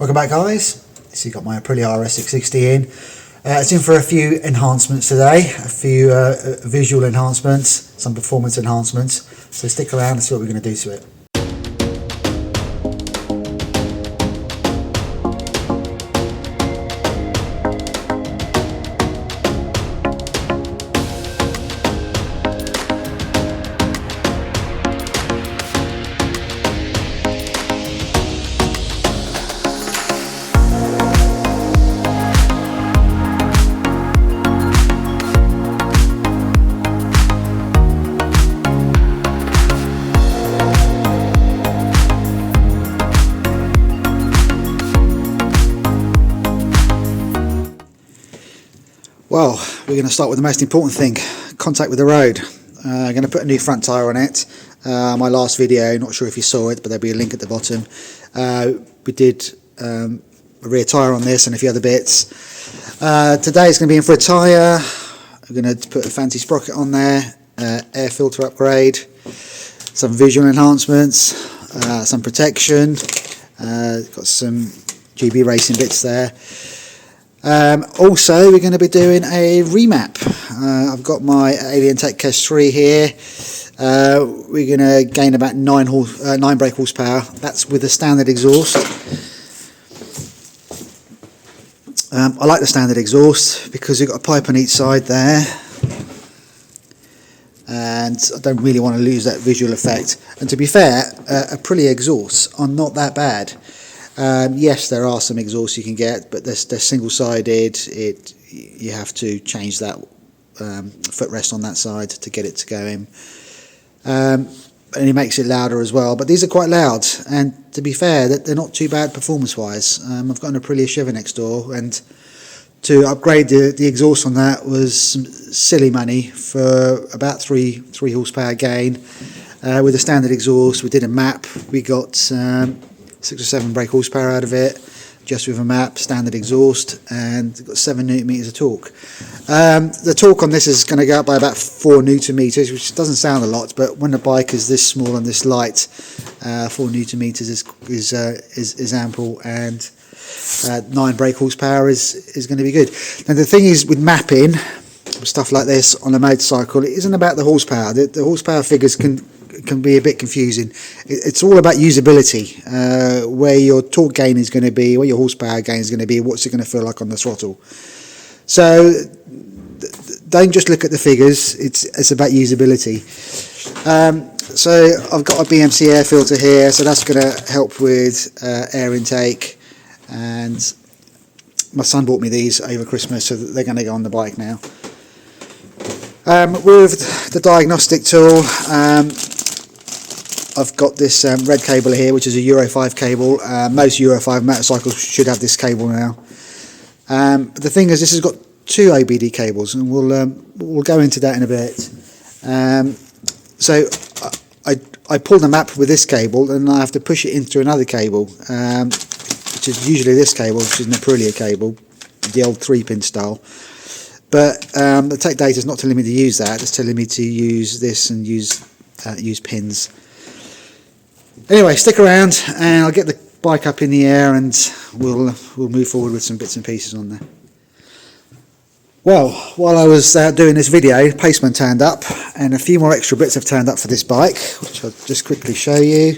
Welcome back, guys. So you've got my Aprilia RS660 in. It's in for a few enhancements today, a few visual enhancements, some performance enhancements. So stick around and see what we're going to do to it. Well, we're going to start with the most important thing, contact with the road. I'm going to put a new front tyre on it. My last video, not sure if you saw it, but there'll be a link at the bottom. We did a rear tyre on this and a few other bits. Today it's going to be in for a tyre. I'm going to put a fancy sprocket on there, air filter upgrade, some visual enhancements, some protection, got some GB racing bits there. Also, we're going to be doing a remap. I've got my Alien Tech Cache 3 here. We're going to gain about 9 brake horsepower. That's with the standard exhaust. I like the standard exhaust because you've got a pipe on each side there, and I don't really want to lose that visual effect. And to be fair, Aprilia exhausts are not that bad. Yes, there are some exhausts you can get, but they're single-sided. You have to change that footrest on that side to get it to go in, and it makes it louder as well. But these are quite loud, and to be fair, they're not too bad performance-wise. I've got an Aprilia Shiver next door, and to upgrade the exhaust on that was some silly money for about 3 horsepower gain. With the standard exhaust, we did a map. We got 6 or 7 brake horsepower out of it, just with a map, standard exhaust, and got 7 newton meters of torque. The torque on this is going to go up by about 4 newton meters, which doesn't sound a lot, but when the bike is this small and this light, 4 newton meters is ample, and 9 brake horsepower is going to be good. Now the thing is with mapping stuff like this on a motorcycle, it isn't about the horsepower. The horsepower figures can be a bit confusing. It's all about usability, where your torque gain is going to be, where your horsepower gain is going to be, what's it going to feel like on the throttle. So don't just look at the figures, it's about usability. So I've got a BMC air filter here, so that's going to help with air intake, and my son bought me these over Christmas, so they're going to go on the bike now. With the diagnostic tool, I've got this red cable here, which is a Euro 5 cable. Most Euro 5 motorcycles should have this cable now. But the thing is, this has got 2 OBD cables, and we'll go into that in a bit. So I pull the map with this cable, and I have to push it into another cable, which is usually this cable, which is an Aprilia cable, the old 3-pin style. But the tech data is not telling me to use that. It's telling me to use this and use pins. Anyway, stick around and I'll get the bike up in the air, and we'll move forward with some bits and pieces on there. Well, while I was doing this video, paceman turned up, and a few more extra bits have turned up for this bike, which I'll just quickly show you.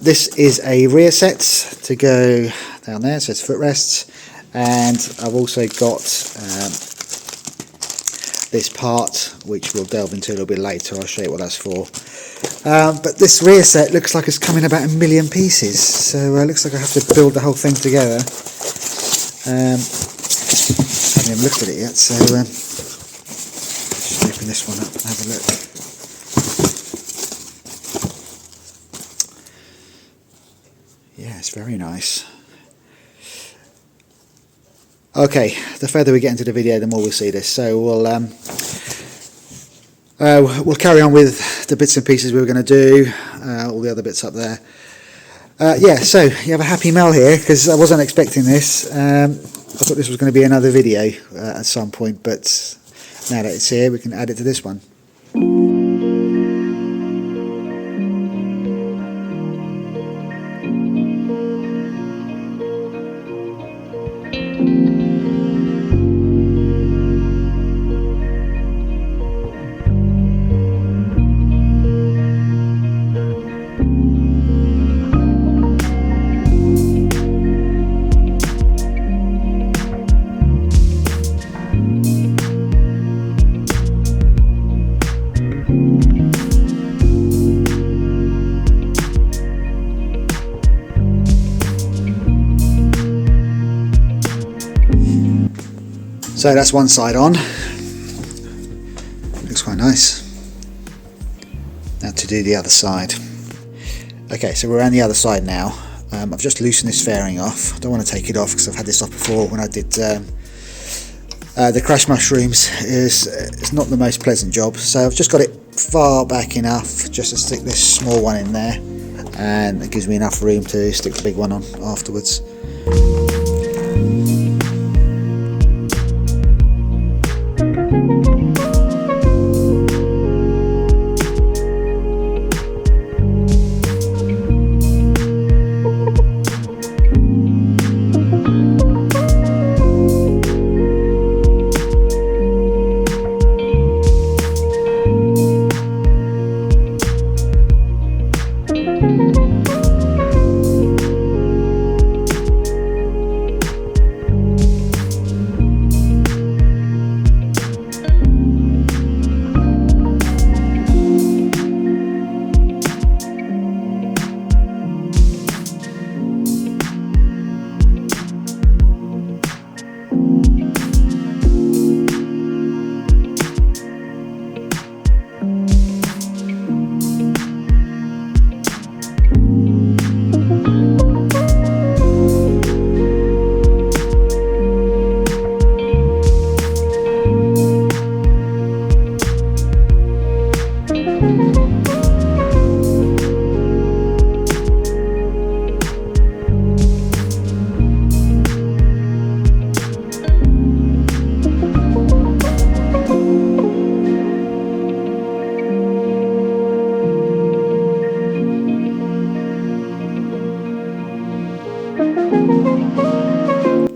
This is a rear set to go down there, so it's footrests, and I've also got this part, which we'll delve into a little bit later. I'll show you what that's for. But this rear set looks like it's come in about 1 million pieces, so it looks like I have to build the whole thing together. Haven't even looked at it yet, so just open this one up and have a look. Yeah, it's very nice. Okay, the further we get into the video, the more we'll see this. So we'll carry on with the bits and pieces we were going to do, all the other bits up there. Yeah, so you have a happy mail here, because I wasn't expecting this. I thought this was going to be another video at some point, but now that it's here, we can add it to this one. So that's one side on. Looks quite nice. Now to do the other side. Okay, so we're on the other side now. I've just loosened this fairing off. I don't want to take it off because I've had this off before when I did the crash mushrooms. It's not the most pleasant job. So I've just got it far back enough just to stick this small one in there, and it gives me enough room to stick the big one on afterwards.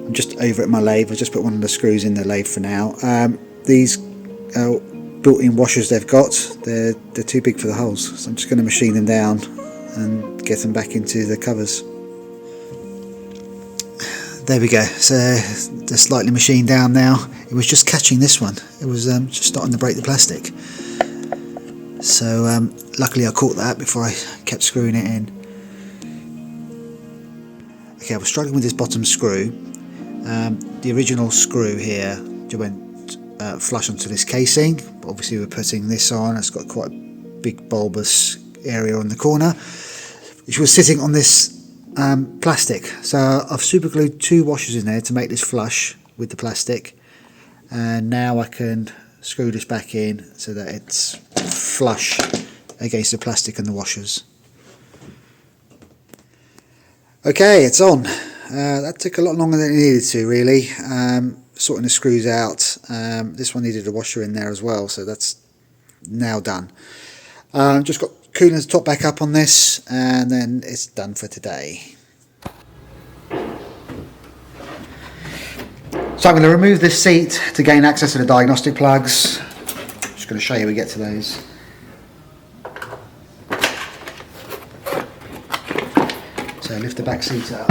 I'm just over at my lathe. I've just put one of the screws in the lathe for now. These built-in washers they've got, they're too big for the holes, so I'm just going to machine them down and get them back into the covers. There we go, so they're slightly machined down now. It was just catching this one, it was just starting to break the plastic. So luckily I caught that before I kept screwing it in. Okay, I was struggling with this bottom screw. The original screw here went flush onto this casing, but obviously we're putting this on. It's got quite a big bulbous area on the corner, which was sitting on this plastic. So I've super glued 2 washers in there to make this flush with the plastic, and now I can screw this back in so that it's flush against the plastic and the washers. Okay, it's on. That took a lot longer than it needed to, really. Sorting the screws out. This one needed a washer in there as well, so that's now done. Just got coolant top back up on this, and then it's done for today. So I'm going to remove this seat to gain access to the diagnostic plugs. Just going to show you how we get to those. So lift the back seat up.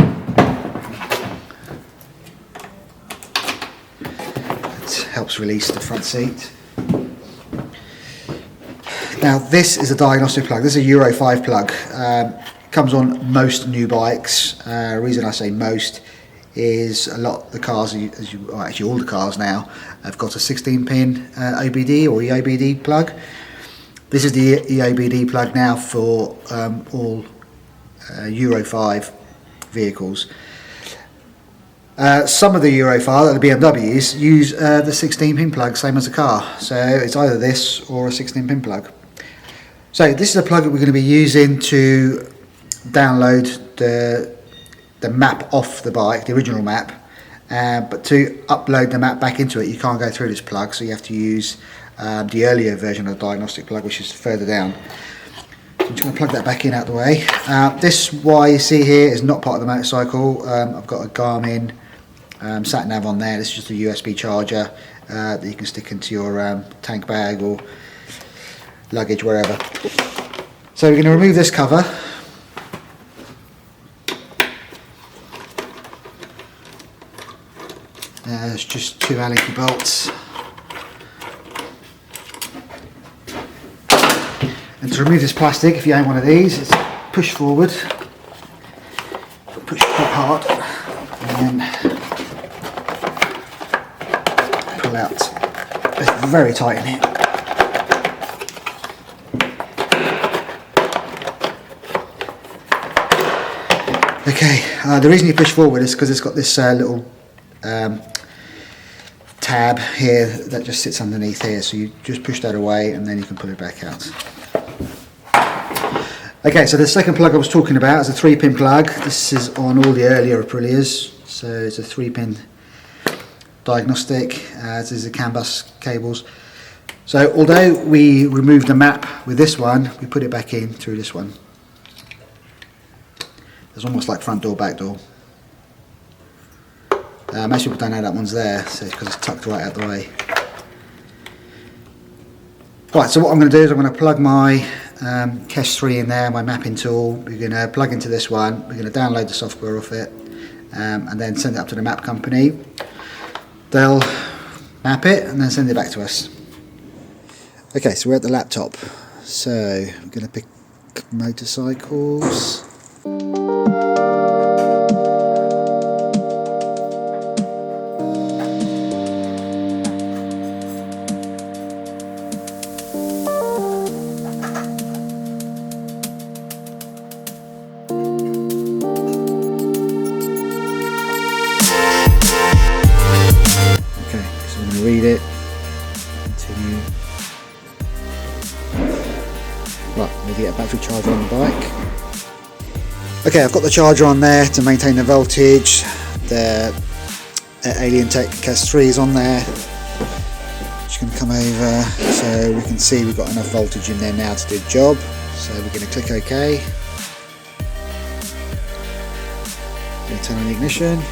It helps release the front seat. Now this is a diagnostic plug. This is a Euro 5 plug. Comes on most new bikes. The reason I say most is a lot of the cars, actually all the cars now, have got a 16-pin OBD or EOBD plug. This is the EOBD plug now for all Euro 5 vehicles. Some of the Euro 5, the BMWs, use the 16-pin plug, same as a car. So it's either this or a 16-pin plug. So this is a plug that we're going to be using to download the map off the bike, the original map. But to upload the map back into it, you can't go through this plug, so you have to use the earlier version of the diagnostic plug, which is further down. I'm just going to plug that back in out the way. This wire you see here is not part of the motorcycle. I've got a Garmin sat nav on there. This is just a USB charger that you can stick into your tank bag or luggage, wherever. So we're going to remove this cover. There's just 2 Allen bolts. And to remove this plastic, if you own one of these, it's push forward, push quite hard, and then pull out. It's very tight in here. Okay, the reason you push forward is because it's got this little tab here that just sits underneath here, so you just push that away and then you can pull it back out. Okay, so the second plug I was talking about is a 3-pin plug. This is on all the earlier Aprilias, so it's a 3-pin diagnostic. This is the CAN bus cables. So although we removed the map with this one, we put it back in through this one. It's almost like front door, back door. Most people don't know that one's there, so it's because it's tucked right out the way. Right, so what I'm going to do is I'm going to plug my Kesh 3 in there, my mapping tool. We're going to plug into this one, we're going to download the software off it, and then send it up to the map company. They'll map it and then send it back to us. Okay, so we're at the laptop, so we're going to pick motorcycles. Read it, continue. Right, we get a battery charger on the bike. Okay, I've got the charger on there to maintain the voltage. The Alien Tech Kesh 3 is on there. Just going to come over so we can see we've got enough voltage in there now to do the job. So we're going to click OK. Going to turn on the ignition.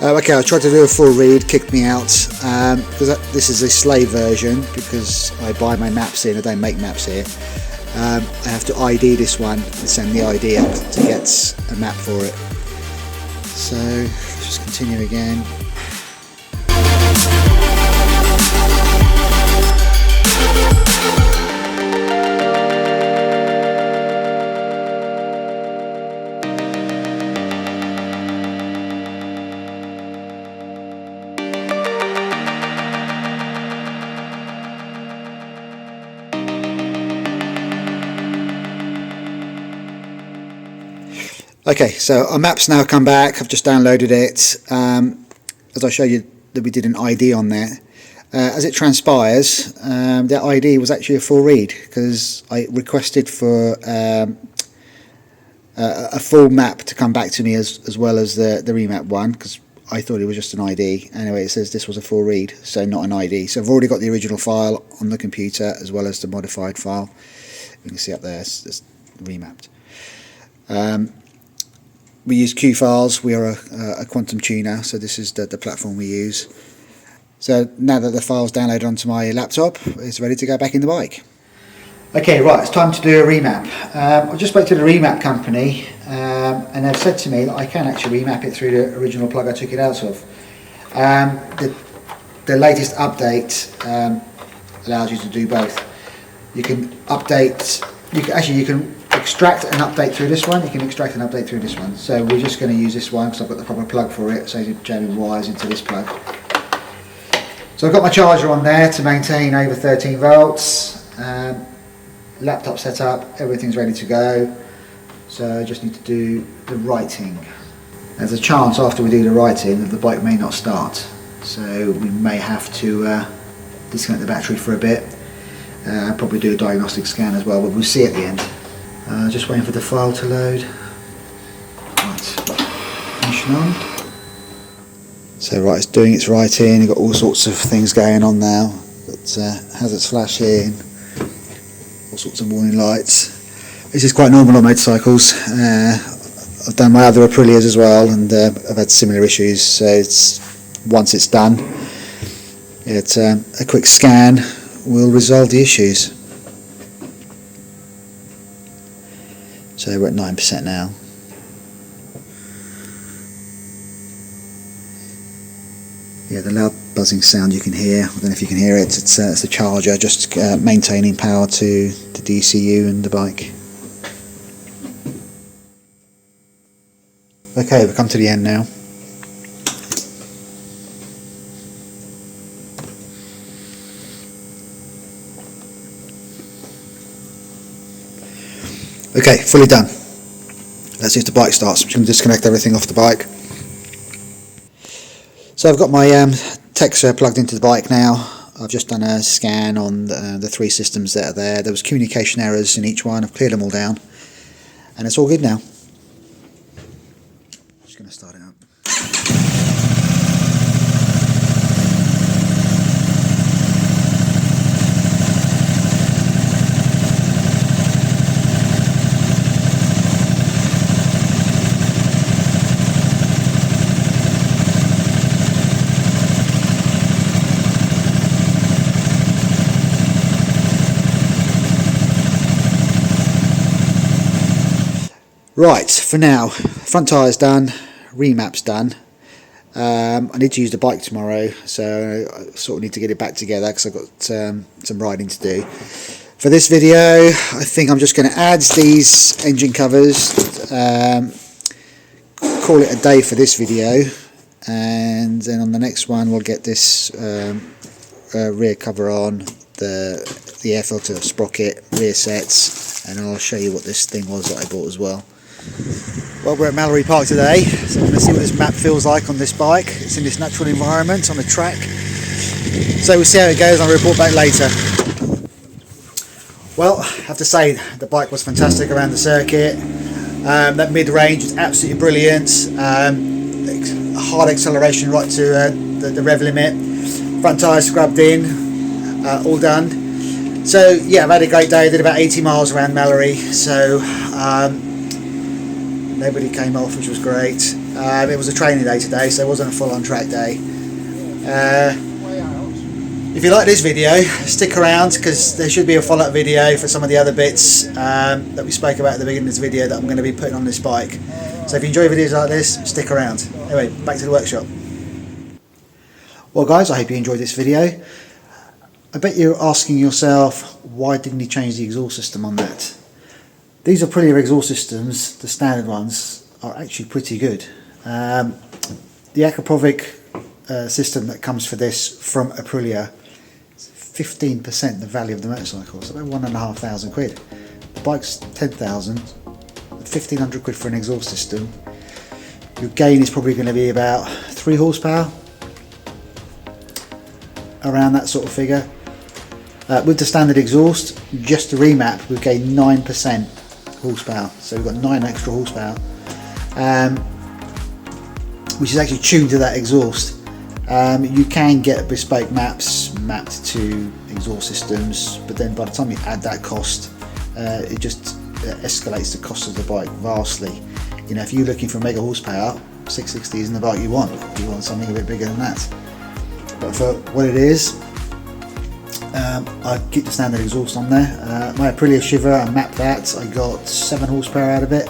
Okay, I tried to do a full read, kicked me out, because this is a slave version, because I buy my maps in, I don't make maps here. I have to ID this one and send the ID up to get a map for it. So, let's just continue again. Okay, so our map's now come back. I've just downloaded it. As I showed you that we did an ID on there. As it transpires, the ID was actually a full read because I requested for a full map to come back to me as well as the remap one, because I thought it was just an ID. Anyway, it says this was a full read, so not an ID. So I've already got the original file on the computer as well as the modified file. You can see up there, it's remapped. We use Q files. We are a quantum tuner, so this is the platform we use. So now that the file's downloaded onto my laptop, it's ready to go back in the bike. Okay, right, it's time to do a remap. I just spoke to the remap company, and they've said to me that I can actually remap it through the original plug I took it out of. The latest update allows you to do both. You can update. You can extract and update through this one. You can extract and update through this one. So we're just going to use this one because I've got the proper plug for it. So you jam wires into this plug. So I've got my charger on there to maintain over 13 volts. Laptop set up. Everything's ready to go. So I just need to do the writing. There's a chance after we do the writing that the bike may not start. so we may have to disconnect the battery for a bit. I'll probably do a diagnostic scan as well, but we'll see at the end. Just waiting for the file to load. Right, ignition on. So right, it's doing its writing. You've got all sorts of things going on now. Got hazards flashing, all sorts of warning lights. This is quite normal on motorcycles. I've done my other Aprilias as well, and I've had similar issues. So once it's done, a quick scan will resolve the issues. So we're at 9% now. Yeah, the loud buzzing sound you can hear, I don't know if you can hear it, it's the charger just maintaining power to the DCU and the bike. Okay, we've come to the end now. Okay, fully done. Let's see if the bike starts. I'm just going to disconnect everything off the bike. So I've got my Texer plugged into the bike now. I've just done a scan on the 3 systems that are there. There was communication errors in each one. I've cleared them all down, and it's all good now. Just going to start it up. Right, for now, front tyre's done, remap's done. I need to use the bike tomorrow, so I sort of need to get it back together because I've got some riding to do. For this video, I think I'm just going to add these engine covers, call it a day for this video, and then on the next one we'll get this rear cover on, the air filter sprocket, rear sets, and I'll show you what this thing was that I bought as well. Well, we're at Mallory Park today, so I'm going to see what this map feels like on this bike. It's in this natural environment on a track, so we'll see how it goes and I'll report back later. Well, I have to say the bike was fantastic around the circuit. That mid-range is absolutely brilliant. Hard acceleration right to the rev limit. Front tyre scrubbed in, all done. So yeah, I've had a great day. I did about 80 miles around Mallory, so nobody came off, which was great. It was a training day today, so it wasn't a full-on track day. If you like this video, stick around because there should be a follow-up video for some of the other bits that we spoke about at the beginning of this video that I'm going to be putting on this bike. So if you enjoy videos like this, stick around. Anyway, back to the workshop. Well guys, I hope you enjoyed this video. I bet you're asking yourself, why didn't he change the exhaust system on that? These Aprilia exhaust systems, the standard ones, are actually pretty good. The Aprilia system that comes for this from Aprilia is 15% the value of the motorcycle, so about £1,500. The bike's 10,000, 1,500 quid for an exhaust system. Your gain is probably going to be about 3 horsepower, around that sort of figure. With the standard exhaust, just the remap, we've gained 9% horsepower, so we've got 9 extra horsepower, which is actually tuned to that exhaust. You can get bespoke maps mapped to exhaust systems, but then by the time you add that cost, it just escalates the cost of the bike vastly. You know, if you're looking for mega horsepower, 660 isn't the bike you want. You want something a bit bigger than that. But for what it is, I keep the standard exhaust on there. My Aprilia Shiver, I mapped that. I got 7 horsepower out of it.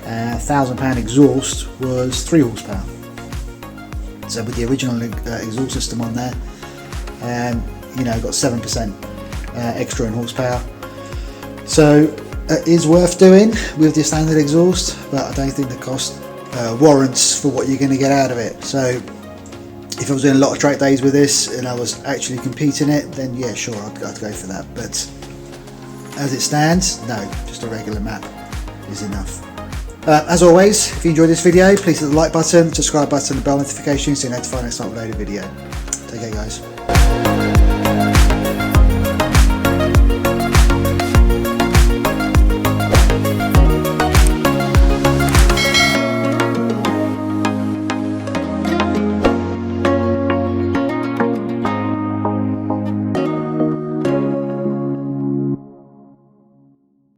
£1,000 exhaust was 3 horsepower. So with the original exhaust system on there, you know, got 7% extra in horsepower. So it is worth doing with the standard exhaust, but I don't think the cost warrants for what you're going to get out of it. So if I was doing a lot of track days with this and I was actually competing it, then yeah, sure, I'd go for that. But as it stands, no, just a regular map is enough. As always, if you enjoyed this video, please hit the like button, subscribe button, and bell notifications so you're notified next time I upload a video. Take care, guys.